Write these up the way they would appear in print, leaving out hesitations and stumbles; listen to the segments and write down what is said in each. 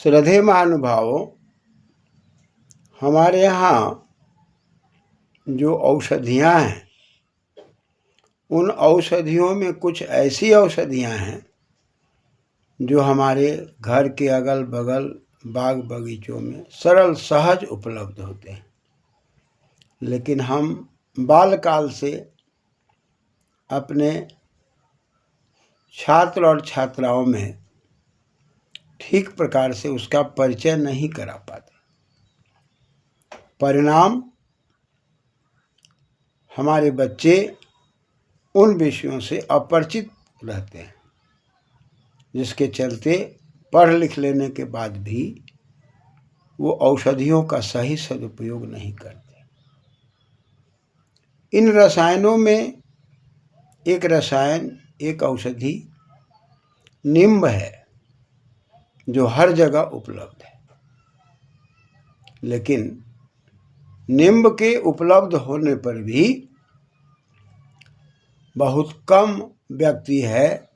श्रद्धेय महानुभावों, हमारे यहाँ जो औषधियाँ हैं, उन औषधियों में कुछ ऐसी औषधियाँ हैं जो हमारे घर के अगल बगल बाग बगीचों में सरल सहज उपलब्ध होते हैं, लेकिन हम बालकाल से अपने छात्र और छात्राओं में ठीक प्रकार से उसका परिचय नहीं करा पाते। परिणाम, हमारे बच्चे उन विषयों से अपरिचित रहते हैं, जिसके चलते पढ़ लिख लेने के बाद भी वो औषधियों का सही सदुपयोग नहीं करते। इन रसायनों में एक रसायन, एक औषधि निम्ब है, जो हर जगह उपलब्ध है, लेकिन निम्ब के उपलब्ध होने पर भी बहुत कम व्यक्ति है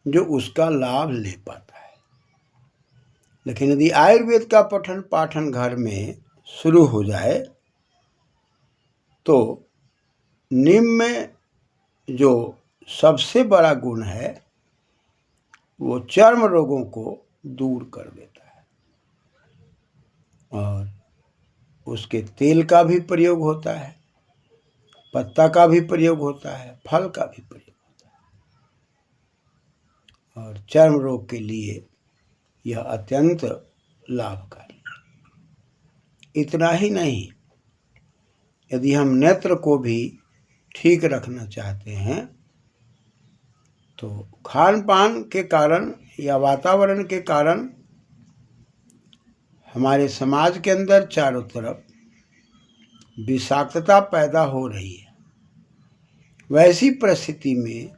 जो उसका लाभ ले पाता है। लेकिन यदि आयुर्वेद का पठन पाठन घर में शुरू हो जाए तो नीम में जो सबसे बड़ा गुण है वो चर्म रोगों को दूर कर देता है, और उसके तेल का भी प्रयोग होता है, पत्ता का भी प्रयोग होता है, फल का भी प्रयोग होता है, और चर्म रोग के लिए यह अत्यंत लाभकारी है। इतना ही नहीं, यदि हम नेत्र को भी ठीक रखना चाहते हैं तो खान पान के कारण या वातावरण के कारण हमारे समाज के अंदर चारों तरफ विषाक्तता पैदा हो रही है। वैसी परिस्थिति में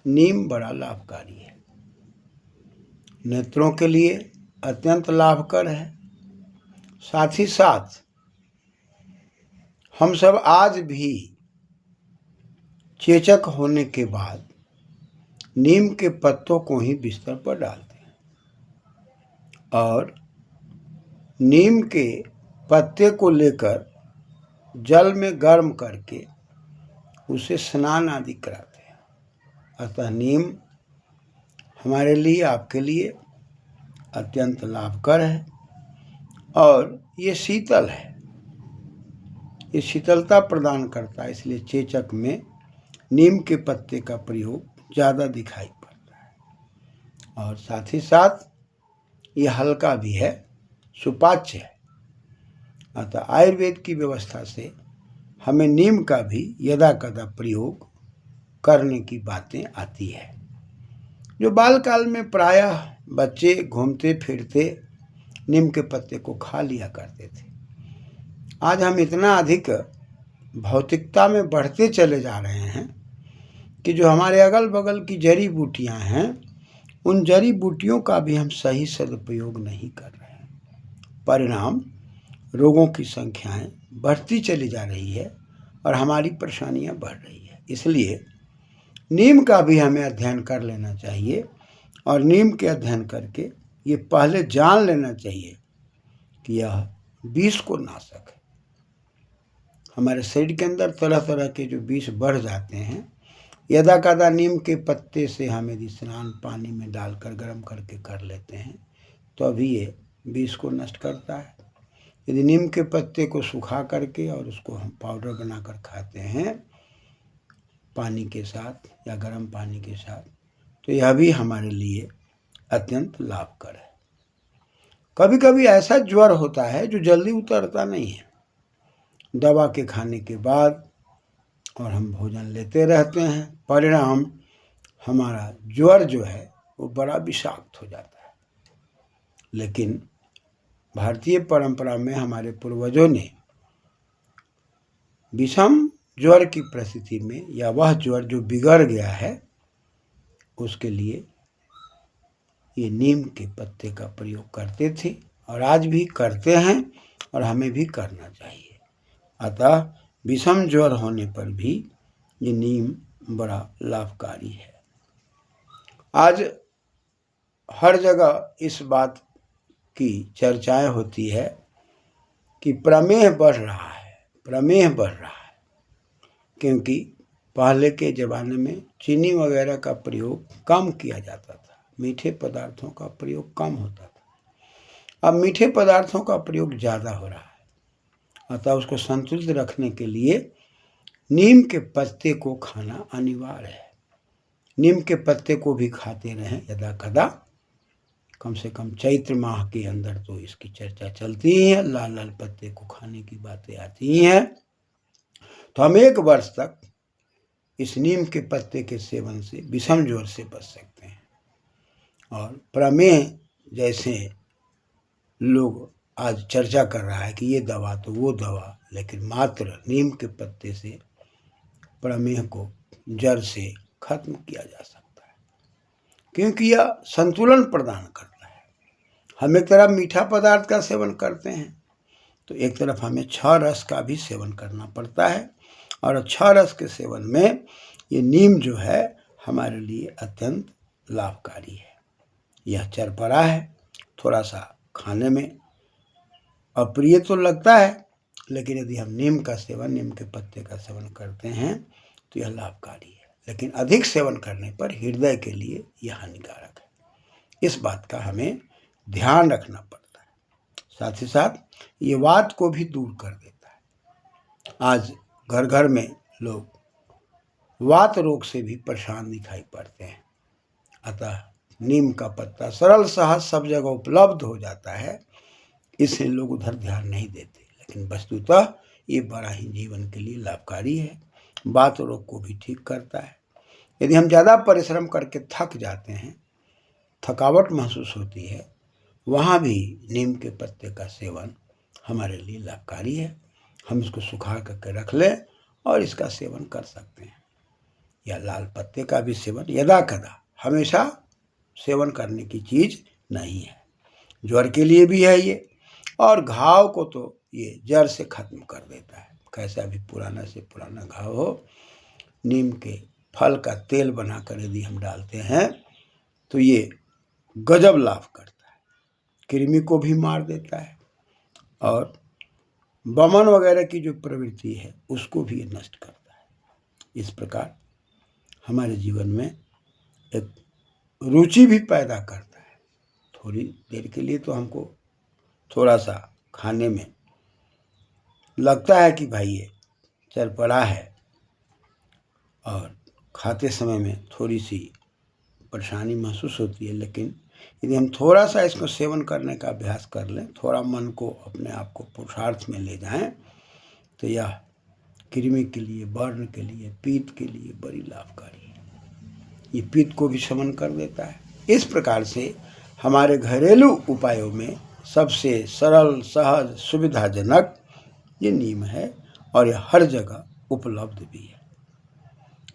नीम बड़ा लाभकारी है, नेत्रों के लिए अत्यंत लाभकर है। साथ ही साथ हम सब आज भी चेचक होने के बाद नीम के पत्तों को ही बिस्तर पर डालते हैं, और नीम के पत्ते को लेकर जल में गर्म करके उसे स्नान आदि कराते हैं। अतः नीम हमारे लिए, आपके लिए अत्यंत लाभकर है, और ये शीतल है, ये शीतलता प्रदान करता है, इसलिए चेचक में नीम के पत्ते का प्रयोग ज़्यादा दिखाई पड़ता है। और साथ ही साथ ये हल्का भी है, सुपाच्य है। अतः आयुर्वेद की व्यवस्था से हमें नीम का भी यदा कदा प्रयोग करने की बातें आती है। जो बालकाल में प्रायः बच्चे घूमते फिरते नीम के पत्ते को खा लिया करते थे, आज हम इतना अधिक भौतिकता में बढ़ते चले जा रहे हैं कि जो हमारे अगल बगल की जड़ी बूटियां हैं, उन जड़ी बूटियों का भी हम सही सदुपयोग नहीं कर रहे हैं। परिणाम, रोगों की संख्याएं बढ़ती चली जा रही है और हमारी परेशानियां बढ़ रही है। इसलिए नीम का भी हमें अध्ययन कर लेना चाहिए, और नीम के अध्ययन करके ये पहले जान लेना चाहिए कि यह विष को नाशक है। हमारे शरीर के अंदर तरह तरह के जो विष बढ़ जाते हैं, यदा कदा नीम के पत्ते से हम यदि स्नान पानी में डालकर गर्म करके कर लेते हैं तो अभी ये विष को नष्ट करता है। यदि नीम के पत्ते को सुखा करके और उसको हम पाउडर बनाकर खाते हैं पानी के साथ या गर्म पानी के साथ, तो यह भी हमारे लिए अत्यंत लाभकर है। कभी कभी ऐसा ज्वर होता है जो जल्दी उतरता नहीं है, दवा के खाने के बाद, और हम भोजन लेते रहते हैं। परिणाम, हमारा ज्वर जो है वो बड़ा विषाक्त हो जाता है। लेकिन भारतीय परंपरा में हमारे पूर्वजों ने विषम ज्वर की परिस्थिति में, या वह ज्वर जो बिगड़ गया है, उसके लिए ये नीम के पत्ते का प्रयोग करते थे और आज भी करते हैं, और हमें भी करना चाहिए। अतः विषम ज्वर होने पर भी ये नीम बड़ा लाभकारी है। आज हर जगह इस बात की चर्चाएं होती है कि प्रमेह बढ़ रहा है, प्रमेह बढ़ रहा है, क्योंकि पहले के ज़माने में चीनी वगैरह का प्रयोग कम किया जाता था, मीठे पदार्थों का प्रयोग कम होता था। अब मीठे पदार्थों का प्रयोग ज़्यादा हो रहा है, अतः उसको संतुलित रखने के लिए नीम के पत्ते को खाना अनिवार्य है। नीम के पत्ते को भी खाते रहें यदा कदा, कम से कम चैत्र माह के अंदर तो इसकी चर्चा चलती ही है, लाल लाल पत्ते को खाने की बातें आती ही हैं। तो हम 1 वर्ष तक इस नीम के पत्ते के सेवन से विषम ज्वर से बच सकते हैं। और प्रमेह जैसे लोग आज चर्चा कर रहा है कि ये दवा तो वो दवा, लेकिन मात्र नीम के पत्ते से प्रमेह को जड़ से खत्म किया जा सकता है, क्योंकि यह संतुलन प्रदान करता है। हम एक तरफ मीठा पदार्थ का सेवन करते हैं तो एक तरफ हमें 6 रस का भी सेवन करना पड़ता है, और 6 रस के सेवन में ये नीम जो है हमारे लिए अत्यंत लाभकारी है। यह चरपरा है, थोड़ा सा खाने में अप्रिय तो लगता है, लेकिन यदि हम नीम के पत्ते का सेवन करते हैं तो यह लाभकारी है। लेकिन अधिक सेवन करने पर हृदय के लिए यह हानिकारक है। इस बात का हमें ध्यान रखना पड़ता है। साथ ही साथ ये वात को भी दूर कर देता है। आज घर घर में लोग वात रोग से भी परेशान दिखाई पड़ते हैं, अतः नीम का पत्ता सरल सहज सब जगह उपलब्ध हो जाता है, इससे लोग उधर ध्यान नहीं देते, लेकिन वस्तुतः ये बड़ा ही जीवन के लिए लाभकारी है। वात रोग को भी ठीक करता है। यदि हम ज़्यादा परिश्रम करके थक जाते हैं, थकावट महसूस होती है, वहाँ भी नीम के पत्ते का सेवन हमारे लिए लाभकारी है। हम इसको सुखा करके रख लें और इसका सेवन कर सकते हैं। या लाल पत्ते का भी सेवन यदा कदा, हमेशा सेवन करने की चीज़ नहीं है। ज्वर के लिए भी है ये, और घाव को तो ये जड़ से खत्म कर देता है। कैसा भी पुराना से पुराना घाव हो, नीम के फल का तेल बनाकर यदि हम डालते हैं तो ये गजब लाभ करता है, कृमि को भी मार देता है, और बमन वगैरह की जो प्रवृत्ति है उसको भी ये नष्ट करता है। इस प्रकार हमारे जीवन में एक रुचि भी पैदा करता है। थोड़ी देर के लिए तो हमको थोड़ा सा खाने में लगता है कि भाई ये चरपड़ा है, और खाते समय में थोड़ी सी परेशानी महसूस होती है, लेकिन यदि हम थोड़ा सा इसको सेवन करने का अभ्यास कर लें, थोड़ा मन को अपने आप को पुरुषार्थ में ले जाएं, तो यह कृमि के लिए, बर्न के लिए, पित्त के लिए बड़ी लाभकारी है। ये पित्त को भी शमन कर देता है। इस प्रकार से हमारे घरेलू उपायों में सबसे सरल, सहज, सुविधाजनक ये नीम है, और यह हर जगह उपलब्ध भी है।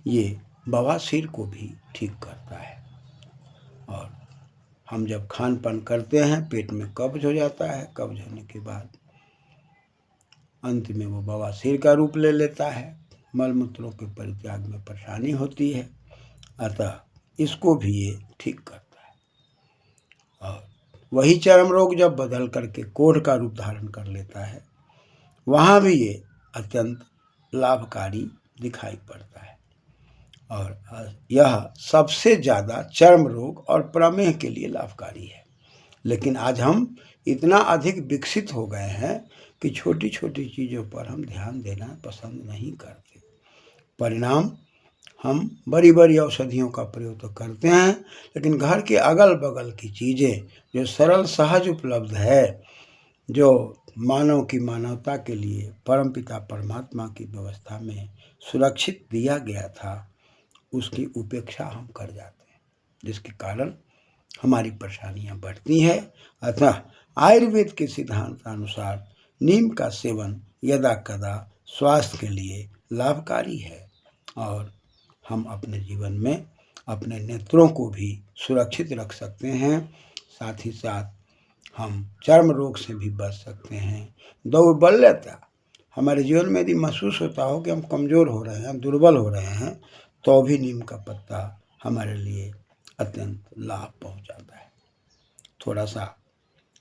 ये बवासीर को भी ठीक करता है, और हम जब खान पान करते हैं पेट में कब्ज हो जाता है, कब्ज होने के बाद अंत में वो बवासीर का रूप ले लेता है, मल मूत्रों के परित्याग में परेशानी होती है, अतः इसको भी ये ठीक करता है। और वही चर्म रोग जब बदल करके कोढ़ का रूप धारण कर लेता है, वहाँ भी ये अत्यंत लाभकारी दिखाई पड़ता है। और यह सबसे ज़्यादा चर्म रोग और प्रमेह के लिए लाभकारी है। लेकिन आज हम इतना अधिक विकसित हो गए हैं कि छोटी छोटी चीज़ों पर हम ध्यान देना पसंद नहीं करते। परिणाम हम बड़ी बड़ी औषधियों का प्रयोग तो करते हैं, लेकिन घर के अगल बगल की चीज़ें जो सरल सहज उपलब्ध है, जो मानव की मानवता के लिए परमपिता परमात्मा की व्यवस्था में सुरक्षित दिया गया था, उसकी उपेक्षा हम कर जाते हैं, जिसके कारण हमारी परेशानियां बढ़ती हैं। अतः आयुर्वेद के सिद्धांतानुसार नीम का सेवन यदा कदा स्वास्थ्य के लिए लाभकारी है, और हम अपने जीवन में अपने नेत्रों को भी सुरक्षित रख सकते हैं। साथ ही साथ हम चर्म रोग से भी बच सकते हैं। दौर्बल्यता हमारे जीवन में यदि महसूस होता हो कि हम कमज़ोर हो रहे हैं, दुर्बल हो रहे हैं, तो भी नीम का पत्ता हमारे लिए अत्यंत लाभ पहुंचाता है। थोड़ा सा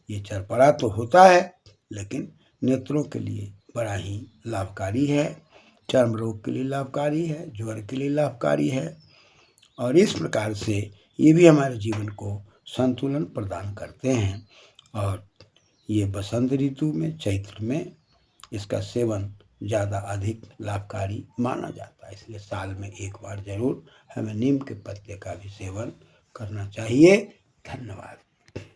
ये चरपरा तो होता है लेकिन नेत्रों के लिए बड़ा ही लाभकारी है, चर्म रोग के लिए लाभकारी है, ज्वर के लिए लाभकारी है और इस प्रकार से ये भी हमारे जीवन को संतुलन प्रदान करते हैं। और ये बसंत ऋतु में, चैत्र में इसका सेवन ज़्यादा अधिक लाभकारी माना जाता है, इसलिए साल में एक बार जरूर हमें नीम के पत्ते का भी सेवन करना चाहिए। धन्यवाद।